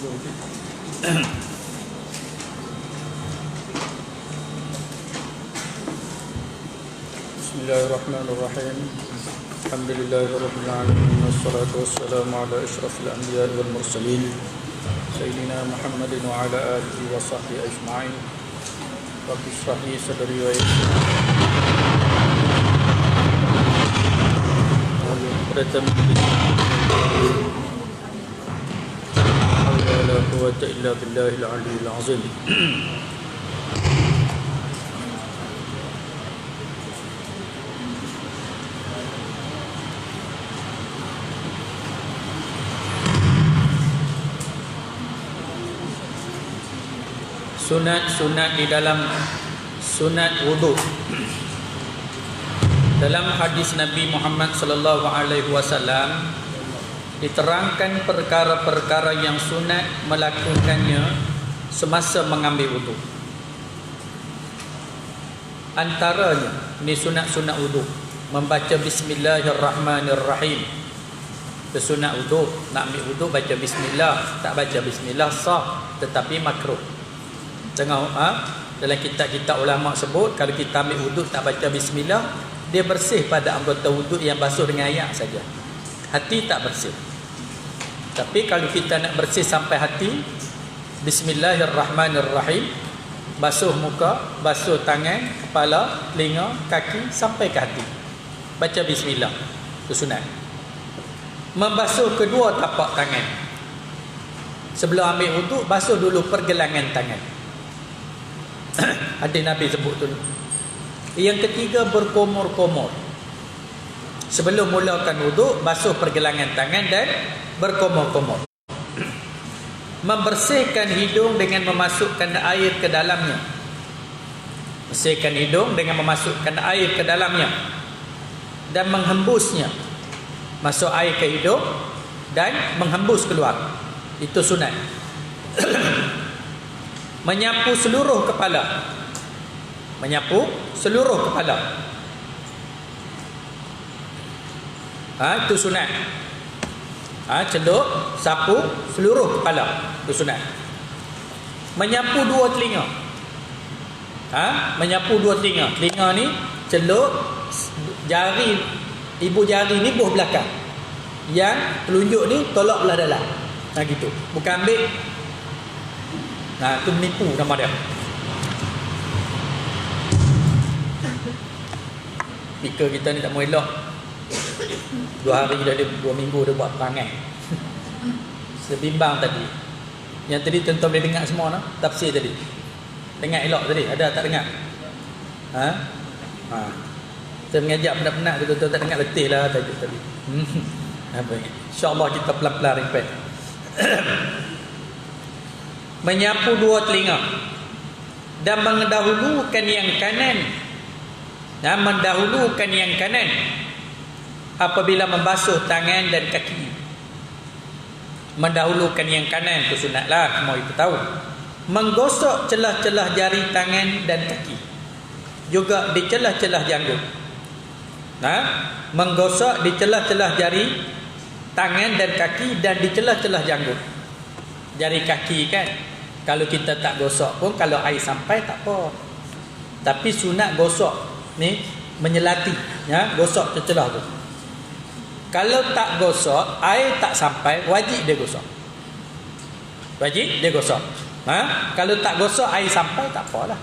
Bismillahirrahmanirrahim. Alhamdulillahirabbil alamin wassalatu wassalamu ala asyrafil anbiya'i wal mursalin sayyidina Muhammadin wa ala alihi wa sahbihi ajma'in. Rabbi shrah li sadri wa yassir la quwwata illa billahil aliyyil azim. Sunat di dalam sunat wudu. Dalam hadis Nabi Muhammad sallallahu alaihi wasallam diterangkan perkara-perkara yang sunat melakukannya semasa mengambil wudu. Antaranya ni sunat-sunat wudu, membaca bismillahirrahmanirrahim. Sunat wudu, nak ambil wudu baca bismillah, tak baca bismillah sah tetapi makruh. Tengok dalam kitab-kitab ulama sebut kalau kita ambil wuduk tak baca bismillah, dia bersih pada anggota wuduk yang basuh dengan air saja. Hati tak bersih. Tapi kalau kita nak bersih sampai hati, bismillahirrahmanirrahim, basuh muka, basuh tangan, kepala, telinga, kaki sampai ke hati. Baca bismillah. Itu sunat. Membasuh kedua tapak tangan. Sebelum ambil wuduk, basuh dulu pergelangan tangan. Hadis Nabi sebut tu. Yang ketiga, berkomor-komor. Sebelum mulakan wuduk, basuh pergelangan tangan dan berkomor-komor. Membersihkan hidung dengan memasukkan air ke dalamnya. Bersihkan hidung dengan memasukkan air ke dalamnya dan menghembusnya. Masuk air ke hidung dan menghembus keluar. Itu sunat. Menyapu seluruh kepala. Menyapu seluruh kepala. Itu sunat. Celup, sapu seluruh kepala. Itu sunat. Menyapu dua telinga. Menyapu dua telinga. Telinga ni celup, jari, ibu jari ni buah belakang. Yang telunjuk ni tolak belah dalam. Gitu. Bukan ambil. Itu menipu nama dia. Speaker kita ni tak mau elok. 2 hari dah, 2 minggu dah buat perangai. Sebimbang tadi. Yang tadi tuan-tuan boleh dengar semua no? Tafsir tadi. Dengar elok tadi. Ada tak dengar? Saya mengajak penat-penat tu tuan-tuan tak dengar letih lah tajuk tadi. InsyaAllah kita pelan-pelan repeat. Menyapu dua telinga dan mendahulukan yang kanan. Mendahulukan yang kanan apabila membasuh tangan dan kaki. Mendahulukan yang kanan itu sunatlah, semua itu tahu. Menggosok celah-celah jari tangan dan kaki, juga di celah-celah janggut. Menggosok di celah-celah jari tangan dan kaki dan di celah-celah janggut. Jari kaki kan, kalau kita tak gosok pun, kalau air sampai tak apa. Tapi sunat gosok ni, menyelati, gosok celah tu. Kalau tak gosok, air tak sampai, wajib dia gosok. Wajib dia gosok. Kalau tak gosok, air sampai tak apalah.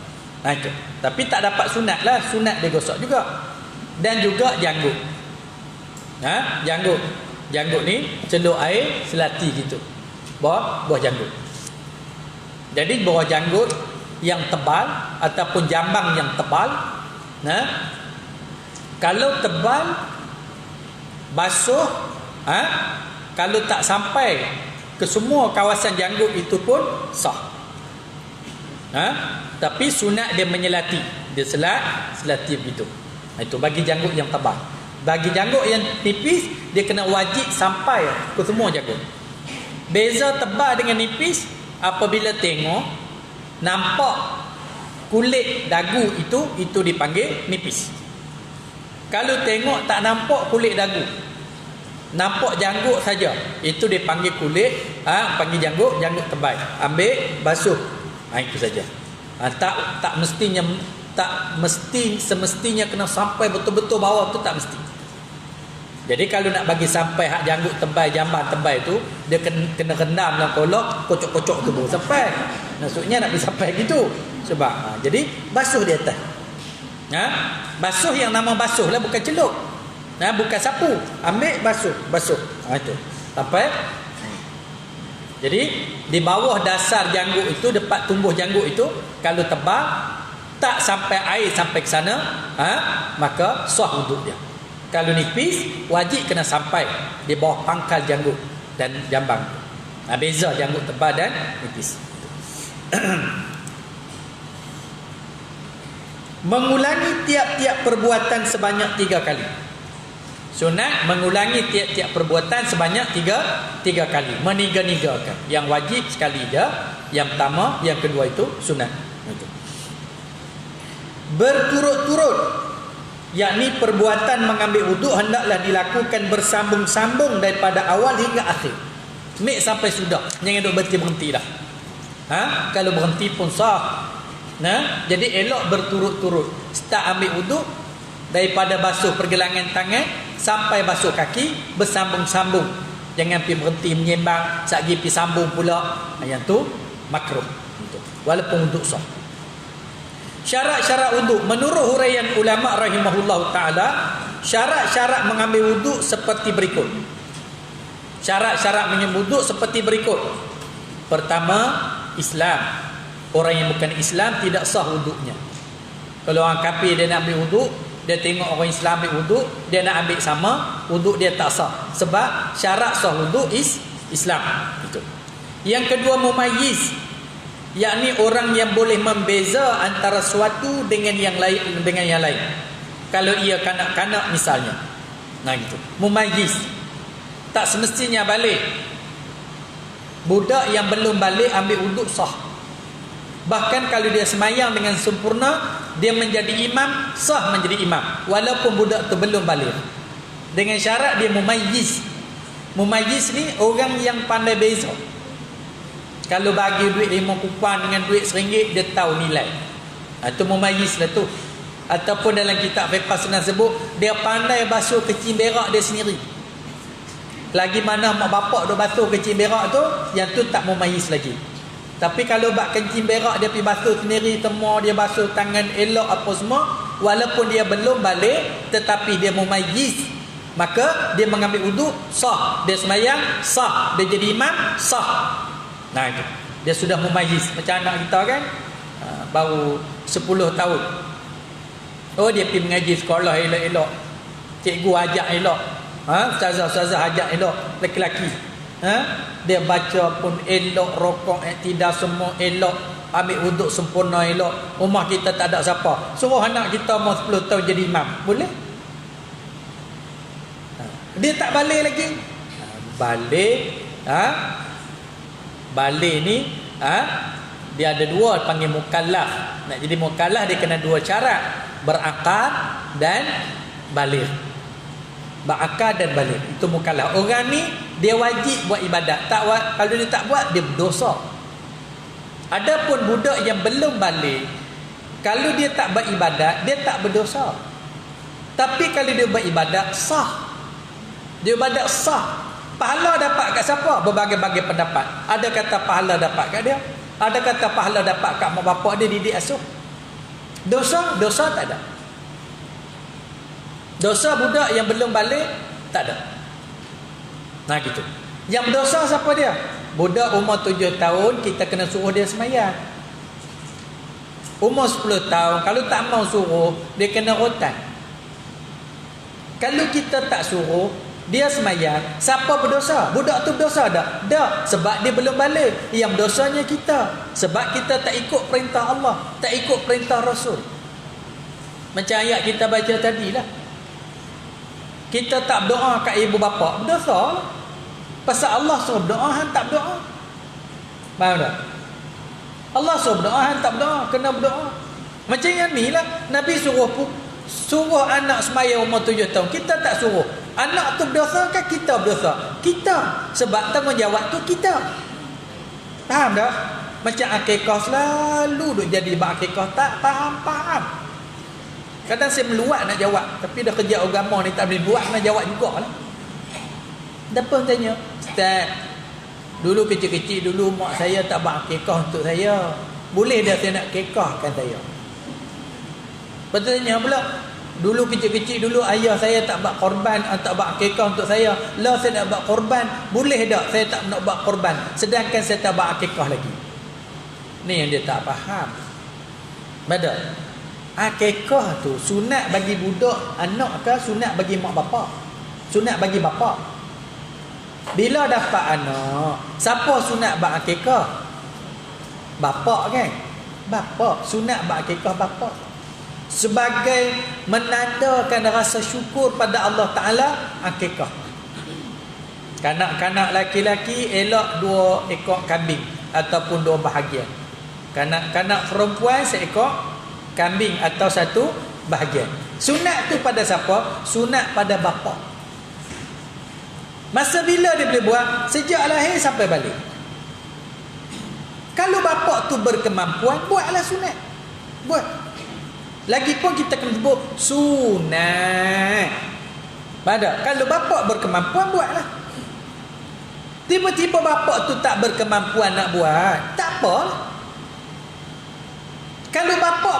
Itu. Tapi tak dapat sunat lah, sunat dia gosok juga. Dan juga janggut. Janggut ni celup air selati gitu. Bawah janggut. Jadi bawah janggut yang tebal ataupun jambang yang tebal, kalau tebal basuh, kalau tak sampai ke semua kawasan janggut itu pun sah. Tapi sunat dia menyelati, dia selati begitu. Itu bagi janggut yang tebal. Bagi janggut yang tipis, dia kena wajib sampai ke semua janggut. Beza tebal dengan nipis, apabila tengok nampak kulit dagu itu dipanggil nipis. Kalau tengok tak nampak kulit dagu, Nampak janggut saja, itu dipanggil kulit, panggil janggut tebal. Ambil, basuh. Itu saja. Tak mesti semestinya kena sampai betul-betul bawah tu, tak mesti. Jadi kalau nak bagi sampai hak janggut tebal, jamban tebal itu, dia kena rendam dalam kolok, kocok-kocok tu baru sampai. Maksudnya nak sampai gitu. Sebab jadi basuh di atas. Basuh yang nama basuh lah, bukan celup. Bukan sapu. Ambil, basuh. Itu. Sampai. Jadi di bawah dasar janggut itu, dekat tumbuh janggut itu, kalau tebal tak sampai air sampai ke sana, maka sah wuduk dia. Kalau nipis, wajib kena sampai di bawah pangkal janggut dan jambang. Beza janggut tebal dan nipis. Mengulangi tiap-tiap perbuatan sebanyak 3 kali. Sunat mengulangi tiap-tiap perbuatan sebanyak 3 kali. Meniga-nigakan. Yang wajib sekali je. Yang pertama, yang kedua itu sunat. Itu. Berturut-turut, yakni perbuatan mengambil wuduk hendaklah dilakukan bersambung-sambung daripada awal hingga akhir. Ambil sampai sudah. Jangan duk berhenti dah. Kalau berhenti pun sah. Jadi elok berturut-turut. Start ambil wuduk daripada basuh pergelangan tangan sampai basuh kaki, bersambung-sambung. Jangan pergi berhenti menyembang, sekejap pergi sambung pula. Yang tu makruh. Walaupun wuduk sah. Syarat-syarat wuduk menurut huraian ulama rahimahullah taala, syarat-syarat mengambil wuduk seperti berikut. Syarat-syarat mengambil wuduk seperti berikut. Pertama, Islam. Orang yang bukan Islam tidak sah wuduknya. Kalau orang kafir dia nak ambil wuduk, dia tengok orang Islam ambil wuduk, dia nak ambil sama, wuduk dia tak sah. Sebab syarat sah wuduk Islam. Itu. Yang kedua, mumayyiz, yakni orang yang boleh membeza antara suatu dengan yang lain. Kalau ia kanak-kanak misalnya, gitu. Mumayyiz, tak semestinya balik. Budak yang belum balik ambil wuduk sah. Bahkan kalau dia semayang dengan sempurna, dia menjadi imam, sah menjadi imam, walaupun budak tu belum balik. Dengan syarat dia mumayyiz. Mumayyiz ni orang yang pandai beza. Kalau bagi duit 5 kupang dengan duit RM1, dia tahu nilai. Itu mumayyiz lah tu. Ataupun dalam kitab fiqh senang sebut, dia pandai basuh kecil berak dia sendiri. Lagi mana mak bapak duk basuh kecil berak tu, yang tu tak mumayyiz lagi. Tapi kalau bak kencing berak dia pergi basuh sendiri, temur dia basuh tangan elok apa semua, walaupun dia belum balik tetapi dia mumayyiz, maka dia mengambil wuduk sah, dia semayang sah, dia jadi imam sah. Itu dia sudah mumayyiz. Macam anak kita kan, baru 10 tahun, dia pergi mengaji sekolah elok-elok, cikgu ajak elok, ustazah ajak elok, lelaki-lelaki, dia baca pun elok, rokok tidak semua elok, ambil wuduk sempurna elok. Rumah kita tak ada siapa, suruh anak kita mau 10 tahun jadi imam, boleh? Dia tak balik lagi. Balik ni dia ada 2, panggil mukallaf. Nak jadi mukallaf dia kena 2 syarat, berakal dan balik. Berakal dan balik, itu mukallaf. Orang ni dia wajib buat ibadat. Kalau dia tak buat, dia berdosa. Adapun budak yang belum balik, kalau dia tak beribadat, dia tak berdosa. Tapi kalau dia beribadat, sah. Dia ibadat sah. Pahala dapat kat siapa? Berbagai-bagai pendapat. Ada kata pahala dapat kat dia, ada kata pahala dapat kat mak bapak dia didik asuh. Dosa tak ada. Dosa budak yang belum balik tak ada. Gitu. Yang berdosa siapa dia? Budak umur 7 tahun kita kena suruh dia semayang. Umur 10 tahun kalau tak mau suruh, dia kena rotan. Kalau kita tak suruh dia semayang, siapa berdosa? Budak tu berdosa tak? Tak, sebab dia belum balik. Yang dosanya kita, sebab kita tak ikut perintah Allah, tak ikut perintah Rasul. Macam ayat kita baca tadilah, kita tak berdoa kat ibu bapa, berdosa. Pasal Allah suruh berdoa, hang tak berdoa. Faham tak? Allah suruh berdoa, hang tak berdoa, kena berdoa. Macam yang ni lah, Nabi suruh Suruh anak sembahyang umur 7 tahun, kita tak suruh. Anak tu berdosa kan kita berdosa? Kita. Sebab tanggungjawab tu kita. Faham tak? Macam akikah selalu duk jadi bab akikah, tak faham. Kadang saya meluat nak jawab, tapi dah kerja agama ni tak boleh buat, nak jawab jugalah. Dapat tanya, Ustaz, dulu kecil-kecil dulu mak saya tak buat akikah untuk saya. Boleh dah saya nak akikahkan saya? Betul tanya pula, dulu kecil-kecil dulu ayah saya tak buat korban, tak buat akikah untuk saya. Lah saya nak buat korban, boleh tak saya tak nak buat korban sedangkan saya tak buat akikah lagi? Ni yang dia tak faham. Betul? Akikah tu sunat bagi budak anak ke sunat bagi mak bapak? Sunat bagi bapak. Bila dapat anak, siapa sunat buat akikah? Bapak kan? Bapak. Sunat buat akikah bapak. Sebagai menandakan rasa syukur pada Allah Ta'ala, akikah. Kanak-kanak laki-laki elok 2 ekor kambing ataupun 2 bahagian. Kanak-kanak perempuan seekor kambing atau 1 bahagian. Sunat tu pada siapa? Sunat pada bapa. Masa bila dia boleh buat? Sejak lahir sampai balik. Kalau bapa tu berkemampuan, buatlah sunat. Buat. Lagipun kita kena sebut sunat. Pada kalau bapa berkemampuan, buatlah. Tiba-tiba bapa tu tak berkemampuan nak buat, tak apa. Kalau bapa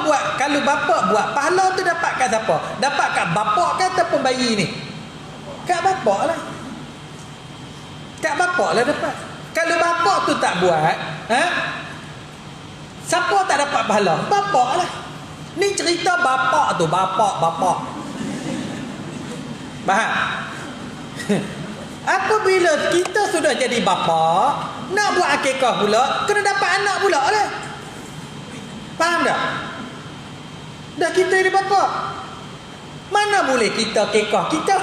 buat, pahala tu dapat kat siapa? Dapat kat bapa ke ataupun bayi ni? Kat bapa lah. Kat bapa lah dapat. Kalau bapa tu tak buat, siapa tak dapat pahala? Bapa lah. Ni cerita bapa tu, bapa. Faham? Apabila kita sudah jadi bapa, nak buat akikah pula, kena dapat anak pula lah. Faham tak? Dah kita ni bapa, mana boleh kita kekah kita?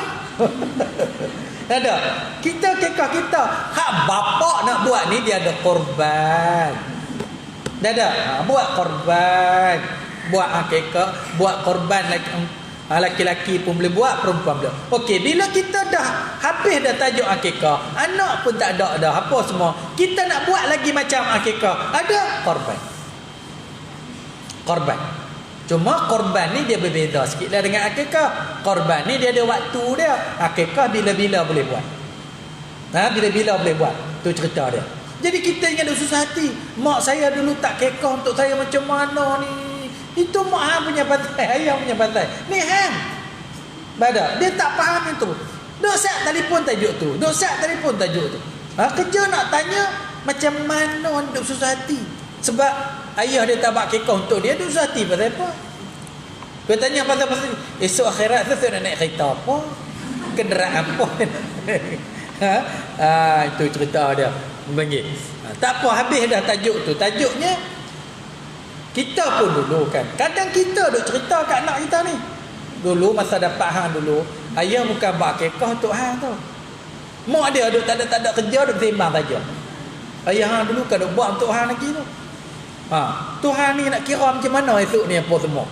Ada. Kita kekah kita. Hak bapa nak buat ni dia ada korban. Dah ada. Buat korban. Buat akikah, buat korban laki-laki pun boleh buat, perempuan boleh. Okey, bila kita dah habis dah tajuk akikah, anak pun tak ada dah apa semua, kita nak buat lagi macam akikah, ada korban. Cuma korban ni dia berbeza sikit lah dengan akikah. Korban ni dia ada waktu dia. Akikah bila-bila boleh buat. Bila-bila boleh buat. Tu cerita dia. Jadi kita ingat susah hati. Mak saya dulu tak kekah untuk saya macam mana ni. Itu mak hang punya pantai, ayah punya pantai. Ni hang. Badak. Dia tak faham itu. Dok sat telefon tajuk tu. Kerja nak tanya macam mana duk susah hati. Sebab ayah dia tak buat kekah untuk dia, dia susah hati pasal apa? Dia tanya pasal esok akhirat tu saya nak naik kereta apa? Kenderaan apa? Itu cerita dia. Panggil. Tak apa, habis dah tajuk tu. Tajuknya kita pun dulu kan. Kadang kita duk cerita kat anak kita ni. Dulu masa dapat hang dulu, ayah bukan buat kekah untuk hang tu. Mak dia duk tak ada kerja, duk sembang saja. Ayah hang dulu kan duk buat untuk hang lagi tu. Tuhan ni nak kira macam mana esok ni apa semua.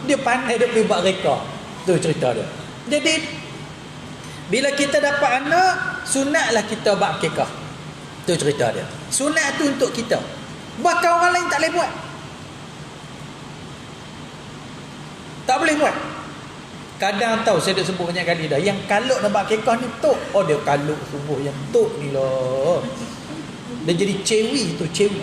Dia pandai dia boleh buat reka. Tu cerita dia. Jadi bila kita dapat anak, sunatlah kita buat akikah. Tu cerita dia. Sunat tu untuk kita. Bahkan orang lain tak boleh buat. Tak boleh buat. Kadang tahu saya dah sebut banyak kali dah, yang kaluk nak buat akikah ni tok. Oh dia kaluk subuh yang tok ni lah. Dia jadi cewi tu, cewi.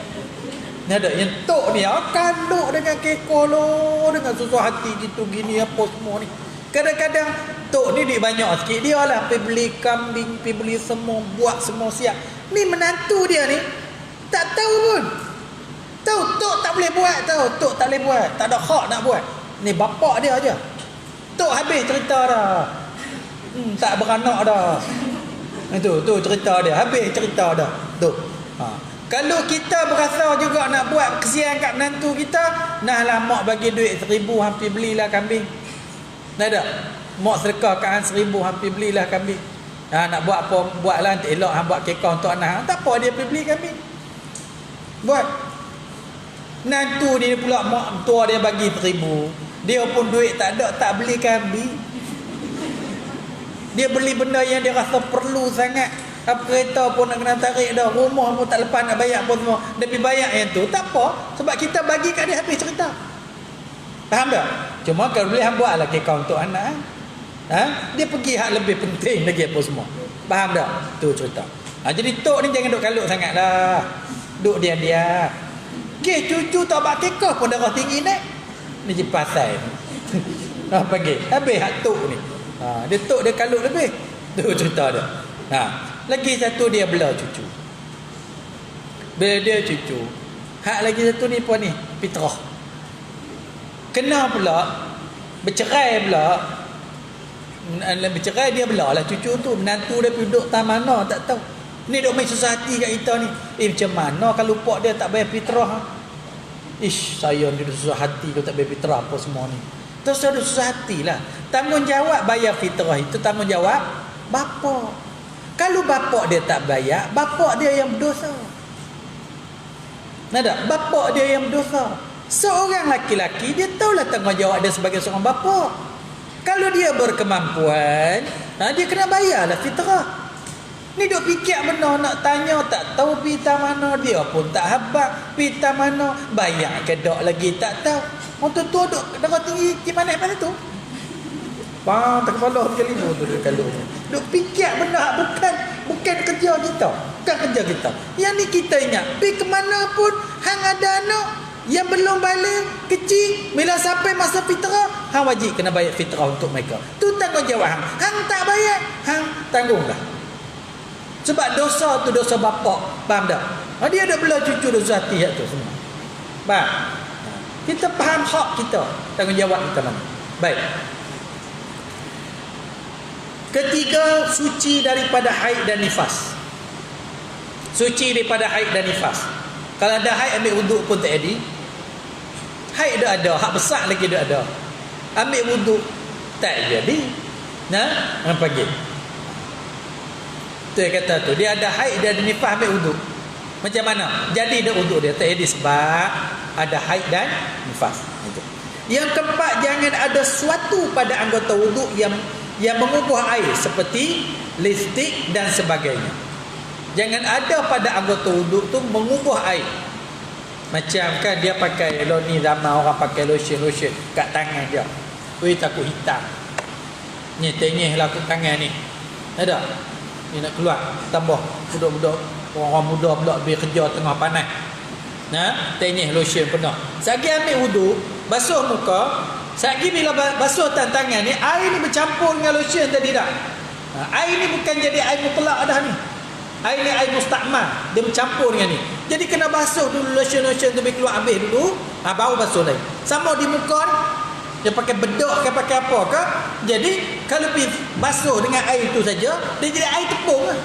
Ni ada yang tok ni kaluk dengan kekolo, dengan susah hati gitu gini apa semua ni. Kadang-kadang tok ni dia banyak sikit, dia lah pergi beli kambing, pergi beli semua, buat semua siap. Ni menantu dia ni tak tahu pun. Tahu tok tak boleh buat, tahu tok tak boleh buat, tak ada hak nak buat. Ni bapak dia aja. Tok habis cerita dah. Tak beranak dah. Itu tu cerita dia, habis cerita dah. Tu. Kalau kita berasa juga nak buat kesian kat menantu kita, nah lah mak bagi duit 1,000 hampir belilah kambing. Nah ada. Mak sedekah kat hang 1,000 hampir belilah kambing. Nak buat apa buatlah, nanti elok hang buat kekah untuk anak hang. Tak apa dia pergi beli kambing. Buat. Menantu dia pula mak tua dia bagi 1,000. Dia pun duit tak ada, tak beli kambing. Dia beli benda yang dia rasa perlu sangat. Apa kereta pun nak kena tarik dah, rumah pun tak lepas nak bayar pun semua. Dia pergi bayar yang tu, tak apa. Sebab kita bagi kat dia habis cerita. Faham tak? Cuma kalau boleh hang buat lah kekau untuk anak. Dia pergi hak lebih penting lagi apa semua. Faham tak? Tu cerita. Jadi tok ni jangan duk kalut sangat lah. Duk diam-diam. Okey, cucu tak bak kekau pun darah tinggi naik. Ni je pasal. Pergi. Habis hak tok ni. Dia tok dia kalut lebih. Tu cerita dia. Lagi satu dia bela cucu. Bila dia cucu. Hak lagi satu ni apa ni? Fitrah. Kena pula bercerai pula. Bercerai dia bela lah cucu tu. Menantu dia duduk tak mana tak tahu. Ni duk main susah hati kat kita ni. Macam mana kalau pak dia tak bayar fitrah? Saya ni susah hati kalau tak bayar fitrah apa semua ni. Terus ada susah hati lah. Tanggungjawab bayar fitrah itu tanggungjawab bapa. Kalau bapa dia tak bayar, bapa dia yang berdosa. Nada, bapa dia yang berdosa. Seorang laki-laki dia tahulah tanggungjawab dia sebagai seorang bapa. Kalau dia berkemampuan, dia kena bayarlah fitrah. Ni duk fikir benar nak tanya tak tahu pita mana, dia pun tak habaq pita mana, bayar ke tak lagi tak tahu. Orang tu duk darah tinggi di mana pasal tu? Tak kepala sekali tu kalau duk fikir benda bukan kerja kita, bukan kerja kita. Yang ni kita ingat, pergi ke mana pun hang ada anak yang belum balik kecil, bila sampai masa fitrah, hang wajib kena bayar fitrah untuk mereka. Tu tanggungjawab hang. Hang tak bayar, hang tanggunglah. Sebab dosa tu dosa bapak. Faham tak? Dia ada bela cucu dosa hati tu semua. Faham? Kita faham hak kita, tanggungjawab kita mana. Baik. Ketiga, suci daripada haid dan nifas. Suci daripada haid dan nifas. Kalau ada haid ambil wuduk pun tak jadi. Haid dah ada, hak besar lagi dah ada. Ambil wuduk tak jadi. Orang panggil. Tu yang kata tu, dia ada haid dan nifas ambil wuduk. Macam mana? Jadi dia wuduk dia tak jadi sebab ada haid dan nifas. Itu. Yang keempat, jangan ada sesuatu pada anggota wuduk yang mengubah air seperti lipstik dan sebagainya. Jangan ada pada anggota wuduk tu mengubah air. Macam kan dia pakai ni zaman orang pakai lotion kat tangan dia. Takut hitam. Ni tenyehlah kat tangan ni. Ada. Ni nak keluar tambah budak-budak orang muda pula lebih kerja tengah panas. Tenyeh lotion penuh. Sagi ambil wuduk, basuh muka, sagi bila basuh tangan ni, air ni bercampur dengan lotion tadi dah. Air ni bukan jadi air mutlak dah ni. Air ni air mustakmal, dia bercampur dengan ni. Jadi kena basuh dulu lotion tu biar keluar habis dulu, baru basuh lagi. Sama di muka ni, dia pakai bedok ke pakai apa ke. Jadi kalau pergi basuh dengan air itu saja, dia jadi air tepung lah.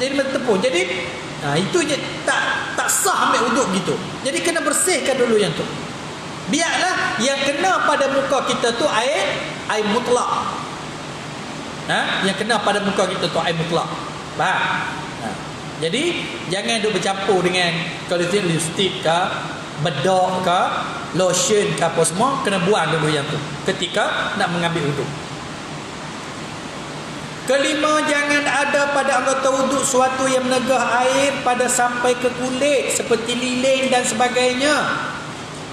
Jadi tepung. Jadi itu je tak sah ambil wuduk gitu. Jadi kena bersihkan dulu yang tu. Biarlah yang kena pada muka kita tu air mutlak. Yang kena pada muka kita tu air mutlak. Faham? Jadi jangan duk bercampur dengan kalau dia lipstick ke, bedok ke, lotion ke apa semua, kena buang dulu yang tu ketika nak mengambil wuduk. Kelima, jangan ada pada anggota wuduk suatu yang menegah air pada sampai ke kulit seperti lilin dan sebagainya.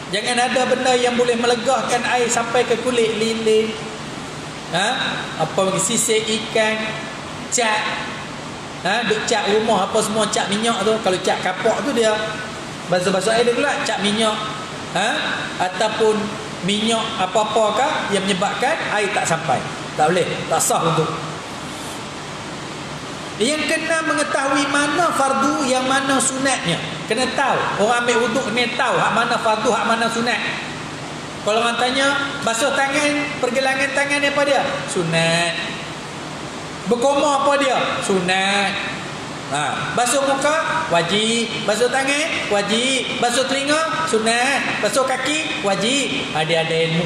Jangan ada benda yang boleh melegahkan air sampai ke kulit, lilin, apa sisir ikan, cat, duk cat rumah apa semua, cat minyak tu. Kalau cat kapak tu dia basuh-basuh air dia pula, cat minyak, ataupun minyak apa-apakah yang menyebabkan air tak sampai, tak boleh, tak sah wuduk. Yang kena mengetahui mana fardu, yang mana sunatnya. Kena tahu. Orang ambil wuduk kena tahu hak mana fardu, hak mana sunat. Kalau orang tanya, basuh tangan, pergelangan tangan apa dia? Sunat. Berkoma apa dia? Sunat. Basuh muka, wajib. Basuh tangan, wajib. Basuh telinga, sunat. Basuh kaki, wajib. Dia ada ilmu.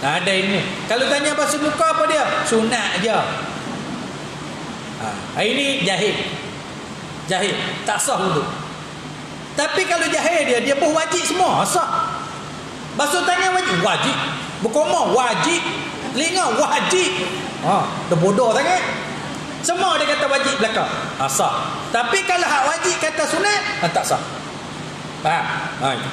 Ada ilmu. Kalau tanya basuh muka apa dia? Sunat je. Ini jahil, tak sah wuduk. Tapi kalau jahil dia pun wajib semua, sah. Basuh tangan wajib. Wajib. Berkomar wajib. Telinga wajib. Dah bodoh sangat. Semua dia kata wajib belaka. Sah. Tapi kalau hak wajib kata sunat, tak sah. Faham? Itu.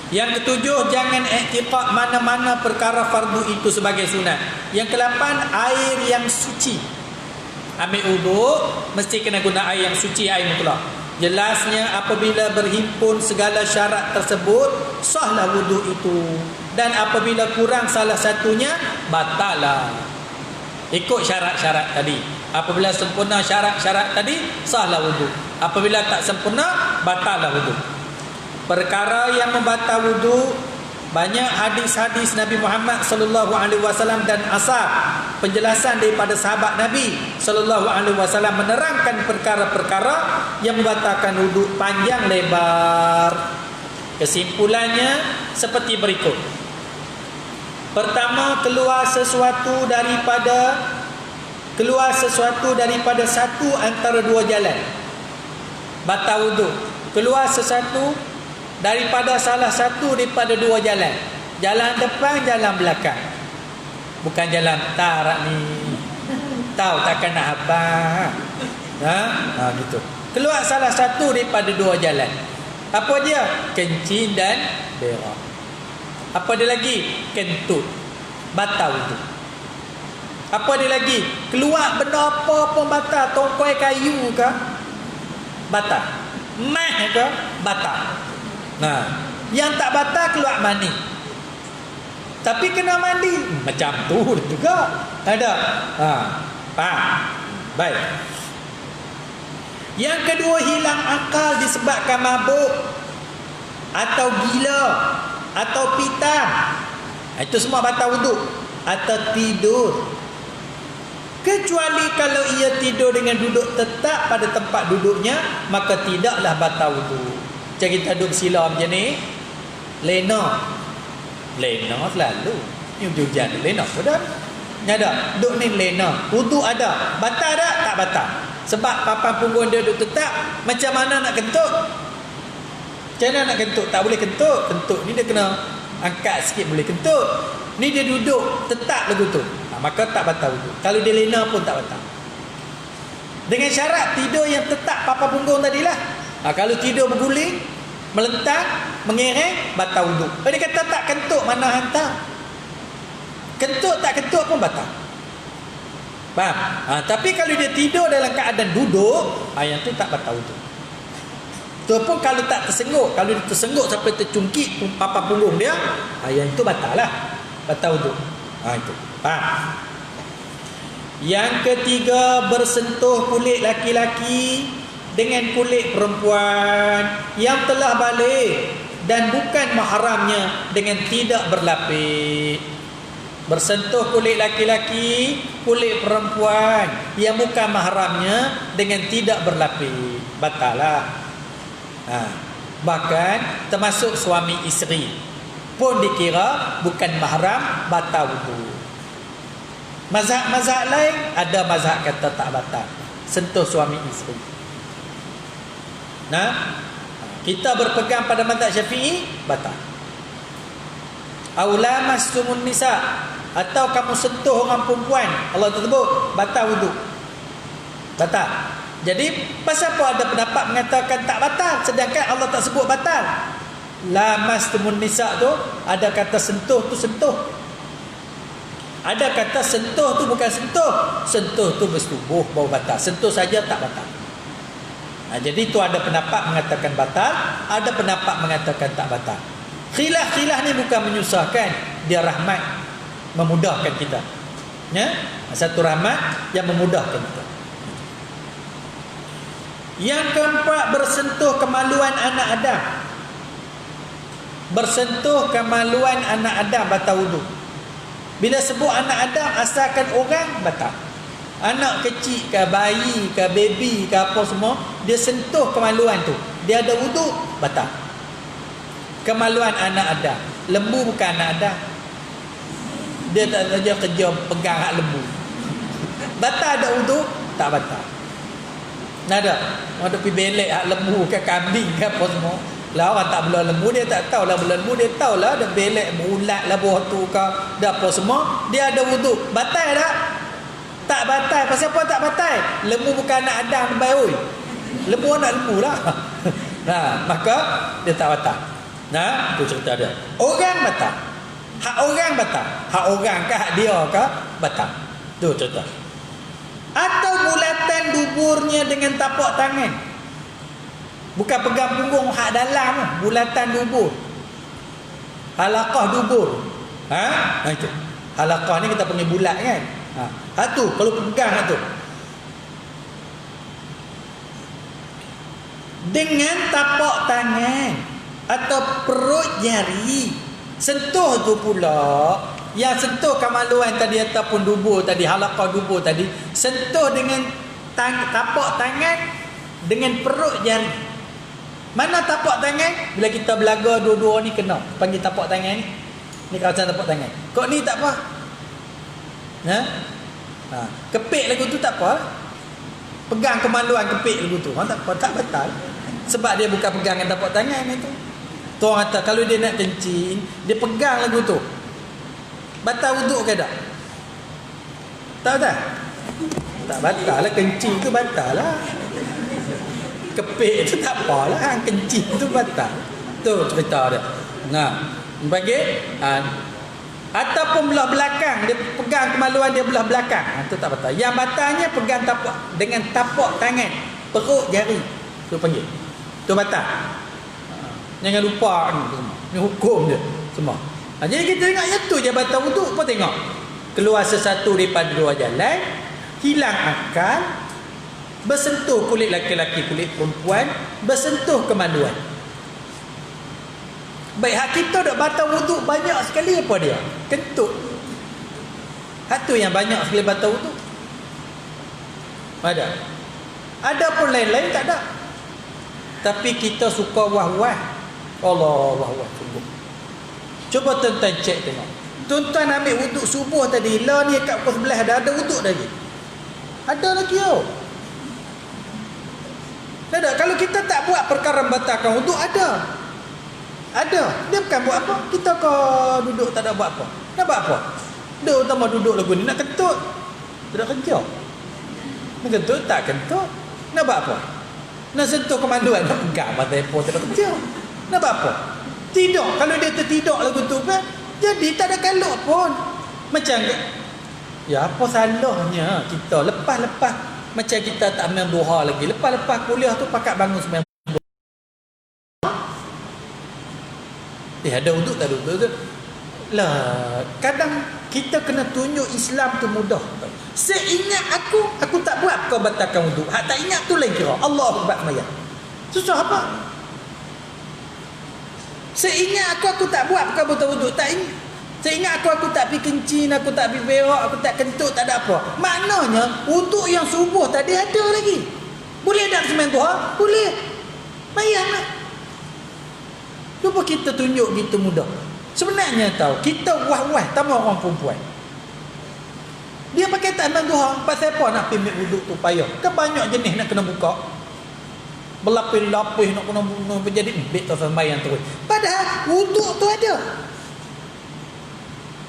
Yang ketujuh, jangan i'tiqad mana-mana perkara fardu itu sebagai sunat. Yang ke-8, air yang suci. Ambil wuduk mesti kena guna air yang suci, air mutlak. Jelasnya apabila berhimpun segala syarat tersebut, sahlah wuduk itu. Dan apabila kurang salah satunya, batallah. Ikut syarat-syarat tadi. Apabila sempurna syarat-syarat tadi, sahlah wuduk. Apabila tak sempurna, batallah wuduk. Perkara yang membatal wuduk, banyak hadis-hadis Nabi Muhammad sallallahu alaihi wasallam dan asar penjelasan daripada sahabat Nabi sallallahu alaihi wasallam menerangkan perkara-perkara yang membatalkan wuduk panjang lebar. Kesimpulannya seperti berikut. Pertama, keluar sesuatu daripada satu antara dua jalan, batal wuduk. Keluar sesuatu daripada salah satu daripada dua jalan. Jalan depan, jalan belakang. Bukan jalan tarak ni. Tahu takkan nak apa. Gitu. Keluar salah satu daripada dua jalan. Apa dia? Kencing dan berak. Apa dia lagi? Kentut. Batal itu. Apa dia lagi? Keluar benda apa pun batal. Tongkai kayu ke? Batal. Mah ke? Batal. Yang tak batal keluar mani. Tapi kena mandi. Macam tu juga. Ada. Faham? Baik. Yang kedua, hilang akal disebabkan mabuk atau gila atau pitah. Itu semua batal wuduk. Atau tidur. Kecuali kalau ia tidur dengan duduk tetap pada tempat duduknya, maka tidaklah batal wuduk. Macam kita duduk sila macam ni, lena selalu ni hujan lena pun dah ada. Duduk ni lena, wuduk ada, batal tak? Tak batal. Sebab papan punggung dia duduk tetap. Macam mana nak kentut? Macam mana nak kentut? Tak boleh kentut. Kentut ni dia kena angkat sikit boleh kentut. Ni dia duduk tetap lagu tu, maka tak batal wuduk. Kalau dia lena pun tak batal, dengan syarat tidur yang tetap papan punggung tadilah. Kalau tidur berguling, melentang, mengereng, batal wuduk. Dia kata tak kentut, mana hantar? Kentut tak kentut pun batal. Faham? Tapi kalau dia tidur dalam keadaan duduk, yang tu tak batal wuduk. Tu pun kalau tak tersengguk. Kalau dia tersengguk sampai tercungkit papan punggung dia, yang itu batal lah. Batal wuduk. Itu. Faham? Yang ketiga, bersentuh kulit laki-laki dengan kulit perempuan yang telah balik dan bukan mahramnya dengan tidak berlapis. Bersentuh kulit laki-laki, kulit perempuan yang bukan mahramnya dengan tidak berlapis, batal lah. Bahkan termasuk suami isteri pun dikira bukan mahram, batal wuduk. Mazhab-mazhab lain ada mazhab kata tak batal sentuh suami isteri. Kita berpegang pada mazhab Syafi'i, batal. Aula masumun nisa, atau kamu sentuh orang perempuan, Allah tersebut, batal wuduk. Batal. Jadi pasal apa ada pendapat mengatakan tak batal sedangkan Allah tak sebut batal? Lamastumun nisa tu ada kata sentuh tu sentuh. Ada kata sentuh tu bukan sentuh. Sentuh tu bersetubuh baru batal. Sentuh saja tak batal. Jadi tu ada pendapat mengatakan batal, ada pendapat mengatakan tak batal. Khilaf-khilaf ni bukan menyusahkan, dia rahmat, memudahkan kita. Satu rahmat yang memudahkan kita. Yang keempat, bersentuh kemaluan anak Adam. Bersentuh kemaluan anak Adam batal wuduk. Bila sebut anak Adam, asalkan orang, batal. Anak kecil ke, bayi ke, baby ke, apa semua, dia sentuh kemaluan tu, dia ada wuduk, batal. Kemaluan anak Adam. Lembu bukan anak Adam. Dia tak saja kerja pegang hak lembu. Batal ada wuduk? Tak batal. Ada. Ada pergi belek hak lembu ke, kambing ke, apa semua. Lah orang tak belah lembu dia tak tahulah belah lembu, dia tahulah ada belek berulat lah bawah tu ke dah apa semua, dia ada wuduk. Batal tak? Tak batal. Pasal apa tak batal? Lembu bukan anak Adam baik oi. Lembu anak lembu lah. Nah, maka dia tak batal. Nah, tu cerita dia. Orang batal. Hak orang batal. Hak orang ke hak dia ke batal. Tu cerita. Atau bulatan duburnya dengan tapak tangan. Bukan pegang punggung hak dalam, bulatan dubur. Halaqah dubur. Nah itu. Halaqah ni kita panggil bulat kan. Tu kalau pegang tu. Dengan tapak tangan atau perut jari. Sentuh tu pula, yang sentuh kemaluan tadi ataupun dubur tadi, halaqah dubur tadi, sentuh dengan tapak tangan dengan perut jari. Mana tapak tangan? Bila kita belaga dua-dua ni kena. Panggil tapak tangan ni. Ni kawasan tapak tangan. Kok ni tak apa? Kepik lagu tu tak apa. Pegang kemaluan kepik lagu tu. Tak apa, tak batal. Sebab dia bukan pegang dengan tapak tangan itu. Tu orang kata kalau dia nak kencing, dia pegang lagu tu. Batal wuduk ke tak? Tahu tak? Tak batal lah, kencing tu batal lah. Kepik tu tak apalah, kencing tu batal. Tu cerita dia. Bagi ataupun belah belakang, dia pegang kemaluan dia belah belakang. Tu tak batal. Yang batalnya pegang tapak dengan tapak tangan, perut jari. Tu panggil. Tu batal. Jangan lupa ni hukum dia semua. Jadi kita tengok yang tu je batal wuduk. Apa tengok? Keluar sesuatu daripada dua jalan, hilang akal, bersentuh kulit laki-laki, kulit perempuan, bersentuh kemaluan. Baik, hak kita dah batal wuduk banyak sekali apa dia? Kentut. Hak tu yang banyak sekali batal wuduk. Ada. Ada pun lain-lain tak ada. Tapi kita suka wah-wah. Allah wah-wah sungguh. Cuba tuan-tuan cek tengok. Tuan-tuan ambil wuduk subuh tadi, lah ni kat pukul 11 ada wuduk lagi. Ada lagi Ada. Kalau kita tak buat perkara membatalkan wuduk, ada. Dia bukan buat apa. Kita kau duduk tak ada buat apa. Nak buat apa? Dia utama duduk lagu ni nak kentut. Tidak kerja. Nak kentut tak kentut. Nak buat apa? Nak sentuh kemaluan, nak pegang mata telefon, tidak kerja. Nak buat apa? Tidur. Kalau dia tertidur lagu tu kan, jadi tak ada kaluk pun. Macam ya apa salahnya kita lepas-lepas macam kita tak main duha lagi. Lepas-lepas kuliah tu pakat bangun sembahyang. Ada wuduk tak ada wuduk? Lah, kadang kita kena tunjuk Islam tu mudah. Seingat aku tak buat kau batalkan wuduk. Hak tak ingat tu lain kira. Allahu Akbar maya. Susah apa? Seingat aku tak buat kau batal wuduk. Tak ingat. Seingat aku tak pergi kencing, aku tak pergi berak, aku tak kentut, tak ada apa. Maknanya, wuduk yang subuh tadi ada lagi. Boleh tak sembahyang duha? Boleh. Bayanglah. Cuba kita tunjuk gitu mudah. Sebenarnya tahu, kita wah-wah tambah orang perempuan. Dia pakai tak sembahyang duha. Pasal apa nak pergi ambil wuduk tu payah? Kan banyak jenis nak kena buka. Berlapis-lapis nak kena menjadi bit tu sembahyang terus. Padahal wuduk tu ada.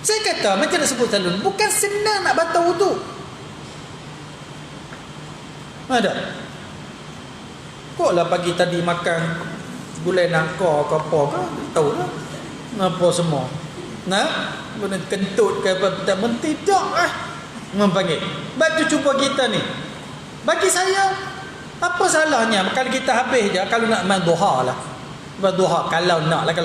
Saya kata, macam nak sebut selalu, bukan senang nak batal wuduk. Ada. Kok lah pagi tadi makan gulai nangka ke apa ke, tahu lah. Apa semua. Benda kentut ke apa, tak tidak mempanggil. Batu cuba kita ni. Bagi saya, apa salahnya kalau kita habis je, kalau nak main duha lah. Berduha, kalau nak lah,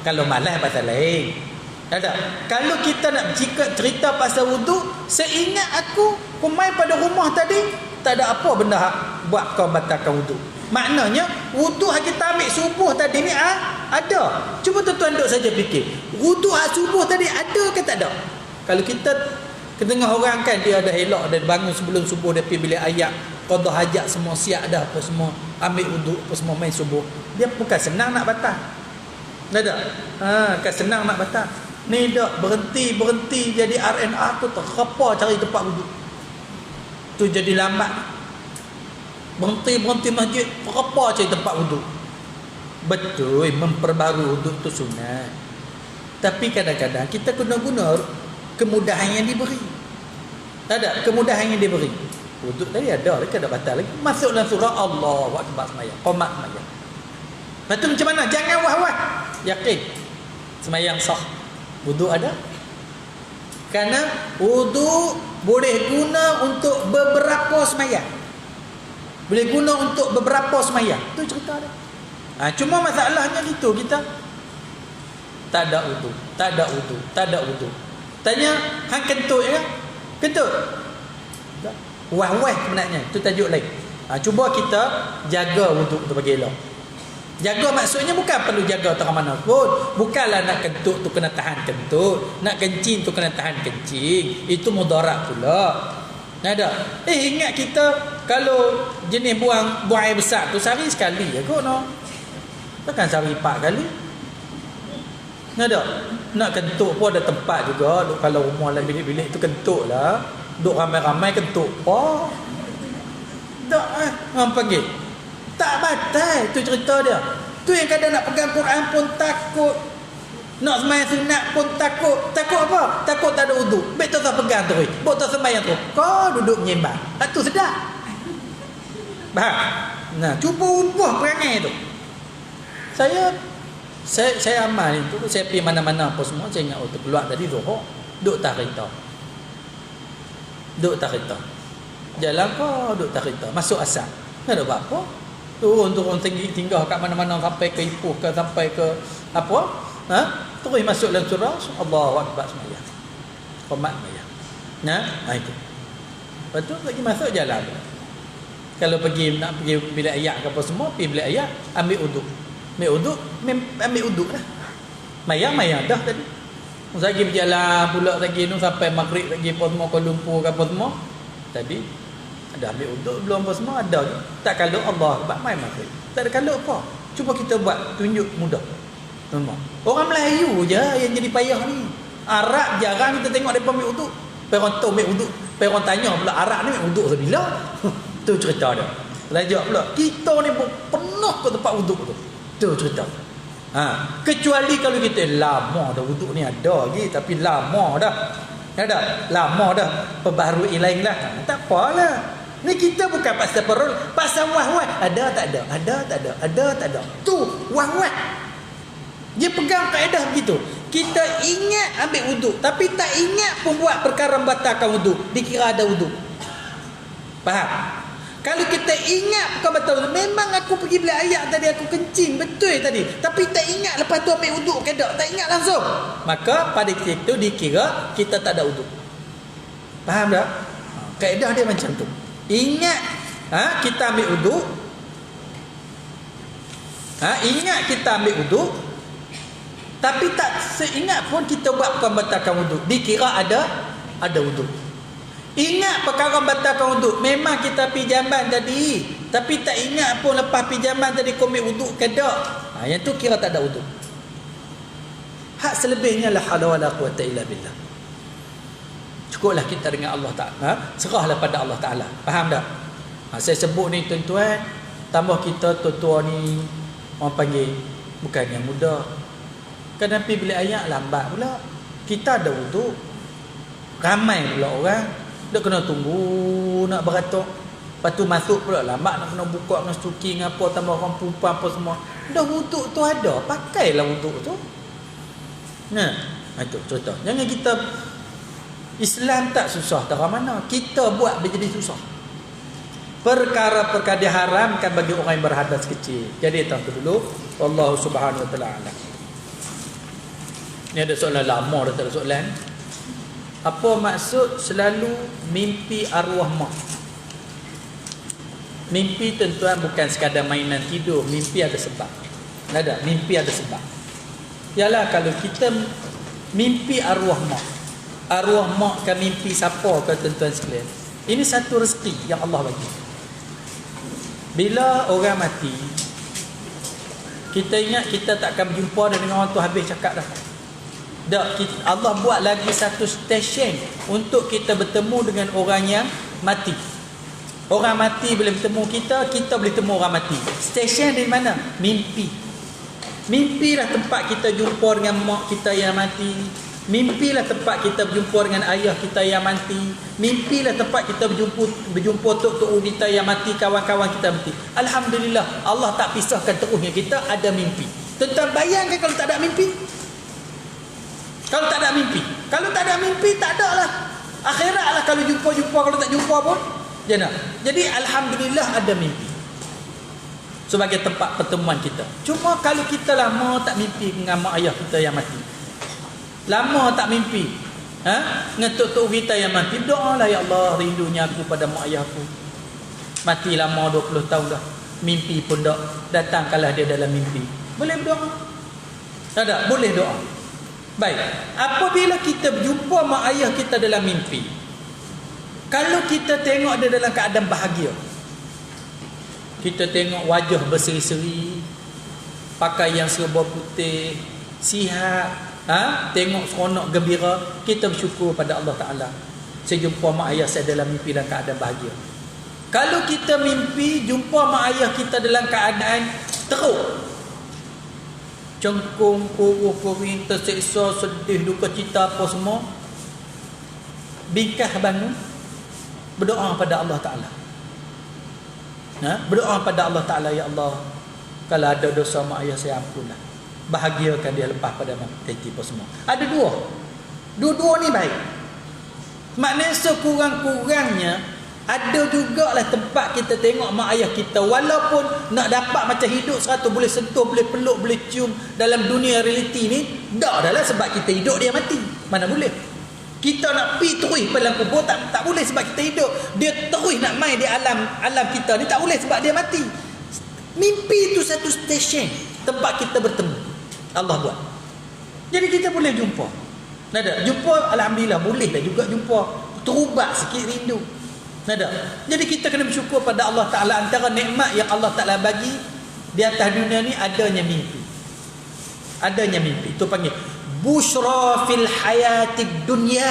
kalau malas pasal lain. Ada. Kalau kita nak cerita pasal wuduk, seingat aku main pada rumah tadi tak ada apa benda buat kau batalkan wuduk. Maknanya wuduk yang kita ambil subuh tadi ni ada. Cuba tuan-tuan duduk saja fikir. Wuduk subuh tadi ada ke tak ada? Kalau kita ketengah orang kan dia ada elok dan bangun sebelum subuh, dia pergi bilik ayat, qada hajat semua siap dah apa semua, ambil wuduk apa semua main subuh. Dia bukan senang nak batal. Tak ada. Kan senang nak batal. Ni dah berhenti jadi RNR tu terkhapa cari tempat wuduk. Tu jadi lambat. Berhenti masjid, terkhapa cari tempat wuduk. Betul, memperbarui wuduk tu sunat. Tapi kadang-kadang kita guna-guna kemudahan yang diberi. Tak ada kemudahan yang diberi. Wuduk tadi ada, lagi ada batal lagi. Masuk dalam surah Allahu Akbar sembahyang, qomat sembahyang. Lepas tu macam mana? Jangan wah-wah. Yakin sembahyang sah. Wuduk ada. Kerana wuduk boleh guna untuk beberapa sembahyang. Boleh guna untuk beberapa sembahyang. Tu cerita dia. Cuma masalahnya gitu, kita tak ada wuduk, tak ada wuduk, tak ada wuduk. Tanya, hang kentut ya? Kentut? Tak. Wah-wah sebenarnya, itu tajuk lain. Cuba kita jaga wuduk tu bagi elok. Jaga maksudnya bukan perlu jaga tak mana pun. Bukanlah nak kentut tu kena tahan kentut, nak kencing tu kena tahan kencing. Itu mudarat pula. Ada. Ingat kita kalau jenis buang air besar tu sehari sekali je kot no. Takkan sehari 4 kali. Ada. Nak kentut pun ada tempat juga. Duk kalau rumah lain bilik-bilik tu kentut lah. Duk ramai-ramai kentut. Oh. Tak orang panggil. Tak batal. Itu cerita dia. Tu yang kadang nak pegang Quran pun takut. Nak sembahyang sunat pun takut. Takut apa? Takut tak ada wuduk. Baik tak pegang terus. Baik tak sembahyang tu. Kau duduk menyembah. Itu sedap. Faham? Nah, cuba ubah perangai tu. Saya amal itu. Saya pergi mana-mana apa semua. Saya ingat tu keluar tadi Zuhur. Duduk tak kereta. Duduk tak kereta. Jalan kau duduk tak kereta. Masuk asal. Tak ada apa-apa. Turun tinggal kat mana-mana sampai ke Ipoh ke sampai ke apa? Terus masuk dalam surah Allahu Akbar sembahyang. Qomat sembahyang. Itu. Lepas tu lagi masuk jalan. Kalau nak pergi bilik ayak ke apa semua, pergi bilik ayak, ambil uduk. Ambil uduk lah. Mayang dah tadi. Lagi berjalan pula lagi tu sampai maghrib lagi apa semua Kuala Lumpur ke apa semua. Tadi ada ambil uduk belum apa semua ada. Tak kalau Allah Akbar mai maghrib. Tak ada kalau apa. Cuba kita buat tunjuk mudah. Memang. Orang Melayu je yang jadi payah ni. Arab jarang kita tengok depa ambil uduk. Orang tu ambil uduk. Orang tanya pula Arab ni ambil uduk sebila? Tu cerita dia. Lajak pula. Kita ni penuh ke tempat uduk tu. Tu cerita. Kecuali kalau kita lama dah uduk ni ada lagi tapi lama dah. Ada lama dah perbaharui lain lah. Tak apalah. Ni kita bukan pasal perul, pasal wah-wah. Ada tak ada? Ada tak ada? Ada tak ada? Tu wah-wah. Dia pegang kaedah begitu. Kita ingat ambil wuduk tapi tak ingat pun buat perkara membatalkan wuduk. Dikira ada wuduk. Faham? Kalau kita ingat bukan batal wuduk, memang aku pergi beli ayak tadi, aku kencing betul tadi, tapi tak ingat lepas tu ambil wuduk ke tak, tak ingat langsung, maka pada ketika itu dikira kita tak ada wuduk. Faham tak? Kaedah dia macam tu. Ingat kita ambil wuduk, ingat kita ambil wuduk, tapi tak seingat pun kita buat bukan batalkan wuduk, dikira ada wuduk. Ingat perkara batalkan wuduk, memang kita pergi jamban tadi, tapi tak ingat pun lepas pergi jamban tadi kau ambil wuduk ke tak. Yang tu kira tak ada wuduk. Hak selebihnya la haula wala quwata illa billah. Cukuplah kita dengan Allah Ta'ala, serahlah pada Allah Ta'ala. Faham tak? Saya sebut ni tuan-tuan, tambah kita tua-tua ni orang panggil bukan yang muda. Kadang pergi beli ayak lambat pula. Kita ada wuduk, ramai pula orang. Dia kena tunggu nak beratuk. Lepas tu masuk pula lambat, nak kena buka, kena stoking apa, tambah orang perempuan apa semua. Dah wuduk tu ada, pakailah wuduk tu. Itu cerita. Jangan kita, Islam tak susah tak mana, kita buat dia jadi susah. Perkara-perkara diharamkan bagi orang yang berhadas kecil. Jadi tahu dulu, Allah Subhanahu wa taala. Ni ada soalan lama dah, tak ada soalan. Apa maksud selalu mimpi arwah mak? Mimpi tuan-tuan bukan sekadar mainan tidur. Mimpi ada sebab. Ada, mimpi ada sebab. Yalah kalau kita mimpi arwah mak. Arwah mak kan mimpi siapa ke tuan-tuan sekalian? Ini satu rezeki yang Allah bagi. Bila orang mati, kita ingat kita tak akan berjumpa dengan orang tu habis cakap dah. Allah buat lagi satu stesen untuk kita bertemu dengan orang yang mati. Orang mati boleh bertemu kita, kita boleh bertemu orang mati. Stesen dari mana? Mimpi. Mimpilah tempat kita jumpa dengan mak kita yang mati. Mimpilah tempat kita berjumpa dengan ayah kita yang mati. Mimpilah tempat kita berjumpa tok-tok kita yang mati, kawan-kawan kita mati. Alhamdulillah, Allah tak pisahkan terusnya kita ada mimpi. Tentang bayangkan kalau tak ada mimpi. Kalau tak ada mimpi. Kalau tak ada mimpi, tak ada lah. Akhirat lah kalau jumpa-jumpa, kalau tak jumpa pun. Jadi alhamdulillah ada mimpi sebagai tempat pertemuan kita. Cuma kalau kita lama tak mimpi dengan mak ayah kita yang mati, lama tak mimpi dengan tok-tok kita yang mati, doalah, ya Allah, rindunya aku pada mak ayah aku, mati lama 20 tahun dah, mimpi pun tak datang, kalah dia dalam mimpi, boleh berdoa? Tak, boleh doa. Baik, apabila kita berjumpa mak ayah kita dalam mimpi, kalau kita tengok dia dalam keadaan bahagia, kita tengok wajah berseri-seri, pakai yang serba putih, sihat, tengok seronok gembira, kita bersyukur pada Allah Ta'ala. Saya jumpa mak ayah saya dalam mimpi dalam keadaan bahagia. Kalau kita mimpi jumpa mak ayah kita dalam keadaan teruk, cengkung, kuruh, kuring, terseksa, sedih, duka cita, apa semua, bingkah bangun, berdoa pada Allah Ta'ala. Berdoa pada Allah Ta'ala, ya Allah, kalau ada dosa mak ayah saya, ampunlah, bahagiakan dia lepas pada mati apa semua. Ada dua ni baik. Maknanya sekurang-kurangnya ada jugalah tempat kita tengok mak ayah kita, walaupun nak dapat macam hidup 100, boleh sentuh, boleh peluk, boleh cium dalam dunia realiti ni, tak adalah sebab kita hidup dia mati. Mana boleh. Kita nak pergi terus dalam kubur, tak boleh sebab kita hidup. Dia terus nak main di alam kita ni, tak boleh sebab dia mati. Mimpi itu satu stesen tempat kita bertemu. Allah buat. Jadi kita boleh jumpa. Nada, jumpa alhamdulillah, boleh dah juga jumpa. Terubat sikit rindu. Nada. Jadi kita kena bersyukur pada Allah Ta'ala. Antara nikmat yang Allah Ta'ala bagi di atas dunia ni, adanya mimpi. Adanya mimpi. Itu panggil busyra fil hayatid dunya.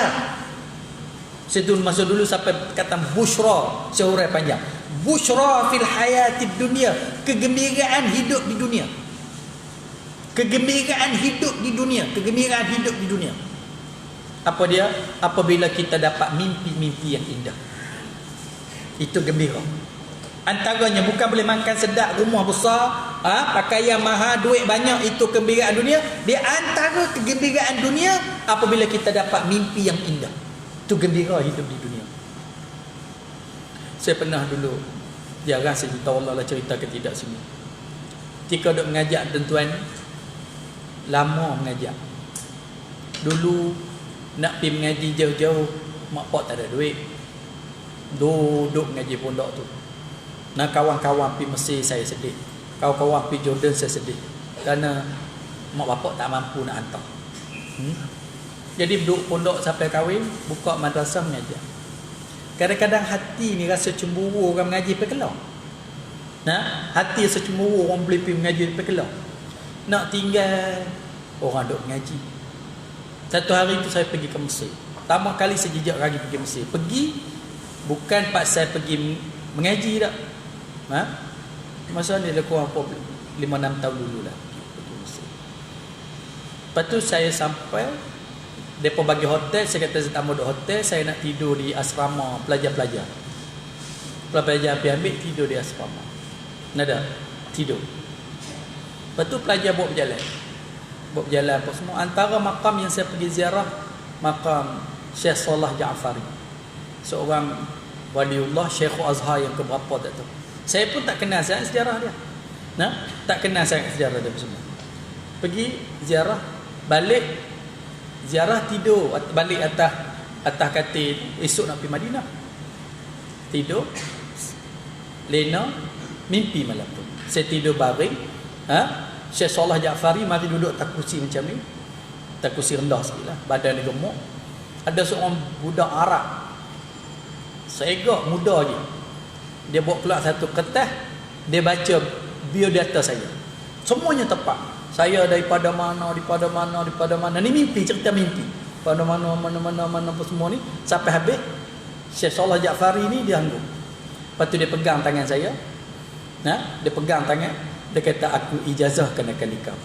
Sedun masa dulu sampai kata busyra, sehurai panjang. Busyra fil hayatid dunya, kegembiraan hidup di dunia. Kegembiraan hidup di dunia, kegembiraan hidup di dunia. Apa dia? Apabila kita dapat mimpi-mimpi yang indah. Itu gembira. Antaranya bukan boleh makan sedap, rumah besar, pakaian mahal, duit banyak, itu kegembiraan dunia. Di antara kegembiraan dunia apabila kita dapat mimpi yang indah. Itu gembira hidup di dunia. Saya pernah dulu, jarang saya cerita, Allah lah cerita ke tidak semua. Ketika duk mengajak tuan-tuan, lama mengajak. Dulu nak pergi mengaji jauh-jauh, mak pak tak ada duit, duduk mengaji pondok tu. Nah, kawan-kawan pergi Mesir saya sedih, kawan-kawan pergi Jordan saya sedih, kerana mak bapak tak mampu nak hantar. Jadi duduk pondok sampai kahwin, buka madrasah mengajar. Kadang-kadang hati ni rasa cemburu orang mengaji pergi keluar. Hati rasa cemburu orang boleh pergi mengaji pergi keluar, nak tinggal orang duk mengaji. Satu hari tu saya pergi ke Mesir. Pertama kali saya jejak lagi pergi Mesir. Pergi bukan pas saya pergi mengaji tak. Masa ni dah kurang 5-6 tahun dulu lah pergi Mesir. Lepas tu saya sampai, mereka bagi hotel, saya kata saya tak mau duduk hotel, saya nak tidur di asrama pelajar-pelajar. Pelajar pergi ambil, tidur di asrama. Nada, tidur. Lepas tu pelajar buat berjalan apa semua. Antara makam yang saya pergi ziarah, makam Syekh Salah Ja'fari, seorang waliullah, Syekhul Azhar yang keberapa tak tahu. Saya pun tak kenal sangat sejarah dia. Tak kenal sangat sejarah dia semua. Pergi ziarah, balik ziarah, tidur balik atas katil. Esok nak pergi Madinah, tidur lena, mimpi malam tu. Saya tidur baring, Syekh Salah Ja'fari mari duduk atas kursi macam ni, atas kursi rendah sikit lah, badan dia gemuk. Ada seorang budak Arab, segak muda je, dia bawa keluar satu kertas, dia baca biodata saya, semuanya tepat. Saya daripada mana. Ni mimpi, cerita mimpi. Pada mana apa semua ni. Sampai habis, Syekh Salah Ja'fari ni dia anggur. Lepas tu dia pegang tangan saya. Dia pegang tangan. Dia kata, aku ijazah kenakan nikah.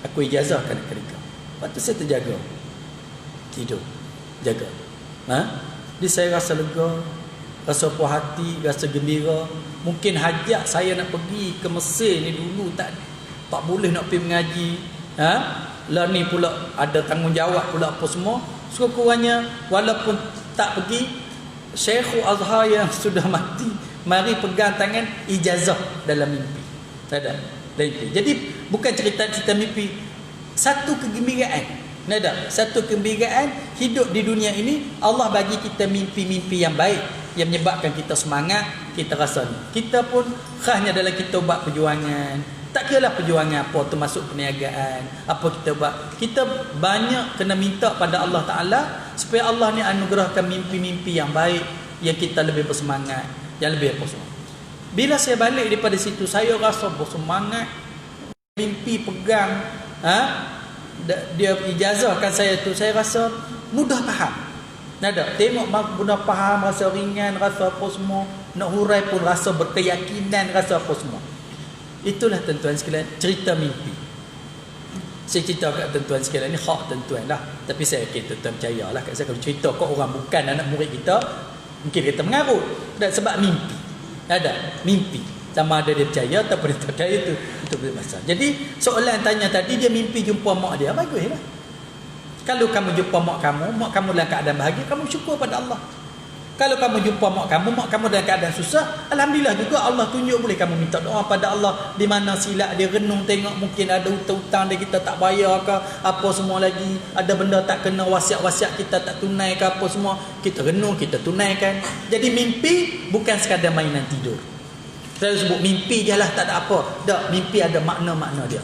Aku ijazahkan ketika. Lepas tu saya terjaga. Tidur. Jaga. Jadi saya rasa lega, rasa puas hati, rasa gembira. Mungkin hajat saya nak pergi ke Mesir ni dulu tak boleh nak pergi mengaji. Lah ni pula ada tanggungjawab pula apa semua. Sekurang-kurangnya walaupun tak pergi, Syekhul Azhar yang sudah mati mari pegang tangan, ijazah dalam mimpi. Tak ada. Jadi bukan cerita mimpi, satu kegembiraan. Ada satu kegembiraan hidup di dunia ini. Allah bagi kita mimpi-mimpi yang baik yang menyebabkan kita semangat. Kita rasa ni kita pun khasnya dalam kita buat perjuangan. Tak kiralah perjuangan apa, termasuk perniagaan, apa kita buat. Kita banyak kena minta pada Allah Ta'ala supaya Allah ni anugerahkan mimpi-mimpi yang baik, yang kita lebih bersemangat, yang lebih apa semua. Bila saya balik daripada situ, saya rasa bersemangat. Mimpi pegang, dia ijazahkan saya tu, saya rasa mudah faham. Nada, tengok mudah faham, rasa ringan, rasa apa semua. Nak hurai pun rasa berkeyakinan, rasa apa semua. Itulah tuan-tuan sekalian, cerita mimpi. Saya cerita kat tuan-tuan sekalian ni hak tuan-tuan lah. Tapi saya yakin tuan-tuan percayalah kat saya kalau cerita kat orang bukan anak murid kita, mungkin kita mengarut. Dan sebab mimpi. Ada mimpi. Sama ada dia percaya ataupun dia tak percaya, itu masalah. Jadi soalan tanya tadi, dia mimpi jumpa mak dia, baguslah. Kalau kamu jumpa mak kamu dalam keadaan bahagia, kamu syukur pada Allah. Kalau kamu jumpa mak kamu dalam keadaan susah, alhamdulillah juga Allah tunjuk, boleh kamu minta doa pada Allah. Di mana silap dia, renung tengok, mungkin ada hutang-hutang dia kita tak bayar ke, apa semua lagi, ada benda tak kena, wasiat-wasiat kita tak tunai ke, apa semua, kita renung, kita tunaikan. Jadi mimpi bukan sekadar mainan tidur. Saya sebut mimpi je lah, tak ada apa. Tak, mimpi ada makna-makna dia.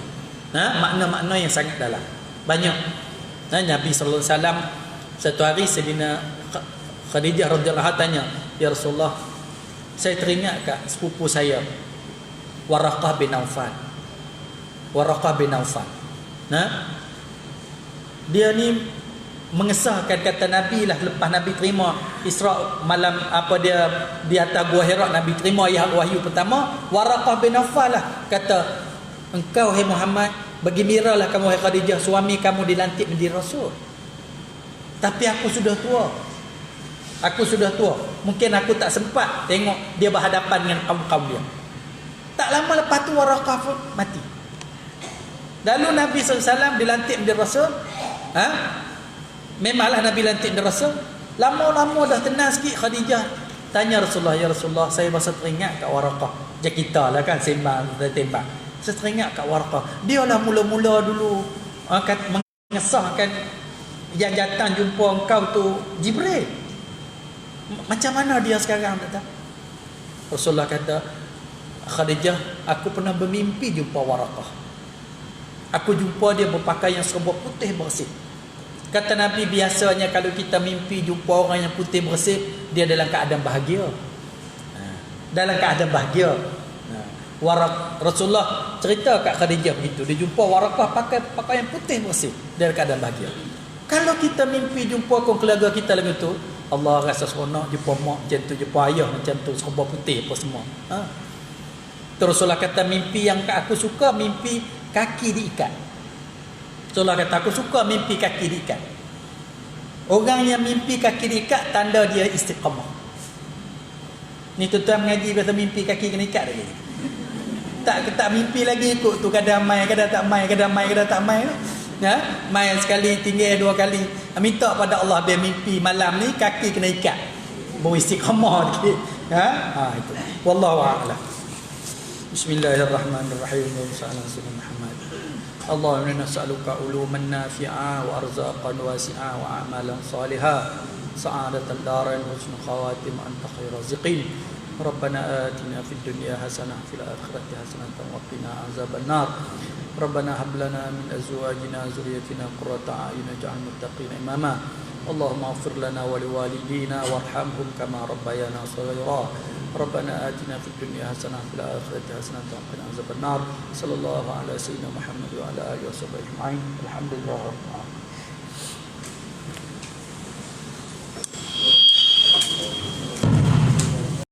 Makna-makna yang sangat dalam. Banyak. Nabi sallallahu alaihi wasallam satu hari Sayyidina Khadijah radhiyallahu anha tanya, "Ya Rasulullah, saya teringat kat sepupu saya Waraqah bin Naufal. Dia ni mengesahkan kata Nabi lah, lepas Nabi terima Isra malam apa dia di atas Gua Hira, Nabi terima wahyu pertama. Waraqah bin Naufal lah kata, engkau hai Muhammad, bergembiralah kamu hai Khadijah, suami kamu dilantik menjadi rasul. Tapi aku sudah tua. Mungkin aku tak sempat tengok dia berhadapan dengan kaum-kaum dia. Tak lama lepas tu Waraqah pun mati. Lalu Nabi SAW dilantik menjadi rasul. Memanglah Nabi lantik menjadi rasul. Lama-lama dah tenang sikit, Khadijah tanya Rasulullah, "Ya Rasulullah, saya masa teringat kat Waraqah." Macam kita lah kan, sembang dan tembak. Saya teringat kat Waraqah. Dia lah mula-mula dulu mengesahkan yang datang jumpa engkau tu Jibril. Macam mana dia sekarang, tak tahu. Rasulullah kata, "Khadijah, aku pernah bermimpi jumpa Waraqah. Aku jumpa dia berpakaian serba putih bersih." Kata Nabi, biasanya kalau kita mimpi jumpa orang yang putih bersih, dia dalam keadaan bahagia. Rasulullah cerita kat Khadijah begitu. Dia jumpa Waraqah pakai pakaian putih bersih, dalam keadaan bahagia. Kalau kita mimpi jumpa keluarga kita lagu tu, Allah rasa seronok jumpa mak macam tu, jumpa ayah macam tu, serba putih apa semua. Terus Rasulullah kata, mimpi yang aku suka, mimpi kaki diikat. Rasulullah kata, aku suka mimpi kaki diikat. Orang yang mimpi kaki diikat, tanda dia istiqamah. Ni tuan-tuan mengaji kata mimpi kaki kena ikat lagi. Tak mimpi lagi ikut tu, kadang mai, kadang tak mai, kadang mai, kadang tak mai. Main sekali, tinggal dua kali. Minta pada Allah biar mimpi malam ni kaki kena ikat, beristiqamah sikit. Itu. Wallahu a'lam. Bismillahirrahmanirrahim. Sallallahu Muhammad. Allahumma inna nas'aluka uluman nafi'a wa arzaqan wasi'a wa amalan salihah, sa'adatan darain wa husnul khawatim, anta khairur raziqin. Rabbana atina fid dunya hasanah fil akhirati hasanah wa qina azaban nar. Rabbana hab lana min azwajina zurriyyatina qurrata a'yun waj'alna muttaqina imama. Allahumma ighfir lana wa liwalidina warhamhum kama rabbayana shaghira. Rabbana atina fid dunya hasanah fil akhirati hasanah wa qina azaban nar. Sallallahu ala sayyidina Muhammad wa ala alihi wa sahbihi ajma'in. Alhamdulillah rabbil alamin.